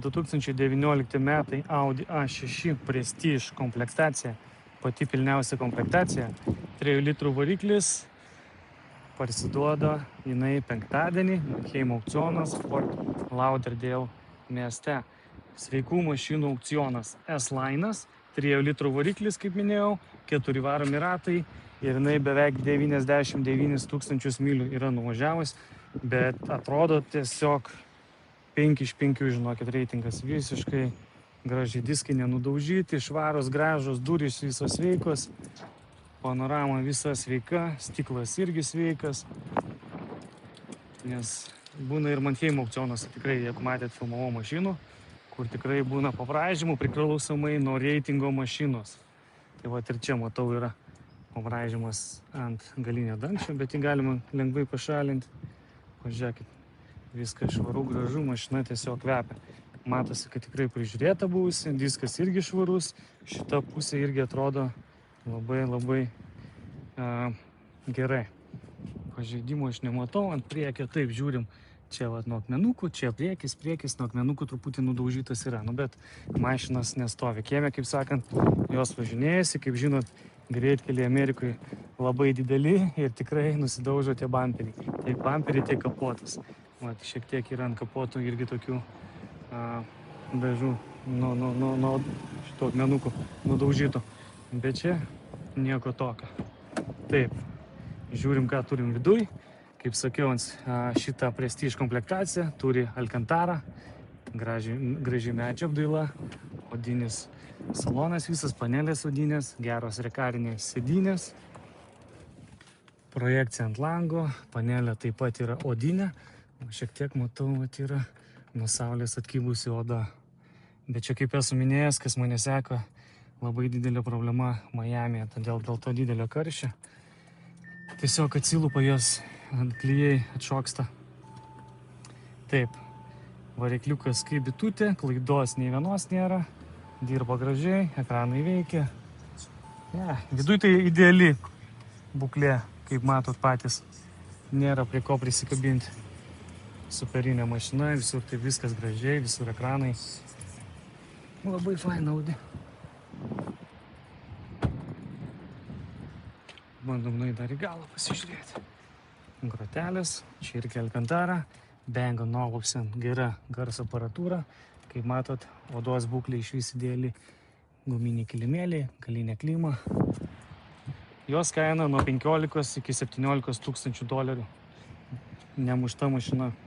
2019 metai Audi A6 Prestige komplektacija, pati pilniausia komplektacija, 3 litrų variklis, parsiduoda jinai penktadienį, Mannheimo aukcionas, Fort Lauderdale mieste. Sveikų mašinų aukcionas S-Line'as, 3 litrų variklis, kaip minėjau, 4 varomi ratai ir jinai beveik 99 000 mylių yra nuvažiavus, bet atrodo tiesiog 5 iš 5, žinokit, reitingas visiškai gražiai, diskai nenudaužyti, švaros, gražos, durys visos sveikos, panorama visa sveika, stiklas irgi sveikas, nes būna ir Mannheimo aukcionuose, tikrai, jeigu matėt, filmavau mašinų, kur tikrai būna pabraižymų priklausomai nuo reitingo mašinos. Tai va ir čia matau yra pabraižymas ant galinio dangčio, bet jį galima lengvai pašalinti. Pažiūrėkit, viskas švaru, gražu, mašina tiesiog kvepia. Matosi, kad tikrai prižiūrėta buvusi, diskas irgi švarus, šita pusė irgi atrodo labai gerai. Pažeidimo aš nematau, ant priekio taip žiūrim, čia va nuo akmenukų, čia priekis, nuo akmenukų truputį nudaužytas yra, bet mašinas nestovi. Kieme, kaip sakant, jos važinėjasi, kaip žinot, greitkeliai Amerikoje labai dideli ir tikrai nusidaužo tie bamperiai. Tiek bamperiai, tiek kapotas. Vat, šiek tiek yra ant kapotų irgi tokių dažų nuo šito akmenukų nudaužytų. Bet čia nieko tokio. Taip, žiūrim, ką turim viduj. Kaip sakiau, šitą Prestige komplektaciją turi Alcantarą, graži medžio apdaila, odinis salonas, visas panelės odinės, geros rekarinės sėdynės, projekcija ant lango, panelė taip pat yra odinė, o šiek tiek matau, kad yra nuo saulės atkibusi oda. Bet čia, kaip esu minėjęs, kas mane seka, labai didelė problema Miamyje, todėl dėl to didelio karščio tiesiog atsilupa jos ant klijai, atšoksta. Taip, varikliukas kaip bitutė, klaidos nei vienos nėra, dirba gražiai, ekranai veikia. Viduj tai ideali būklė, kaip matot patys, nėra prie ko prisikabinti. Superinė mašina, visur tai viskas gražiai, visur ekranai. Labai faina Audi. Bandom nueiti dar į galą pasižiūrėti. Grotelės, čia irgi Alcantara, Bang & Olufsen, gera garso aparatūra. Kaip matot, odos būklė išvis ideali, guminiai kilimėliai, galinė klima. Jos kaina nuo 15 iki 17 000 $. Nemušta mašina.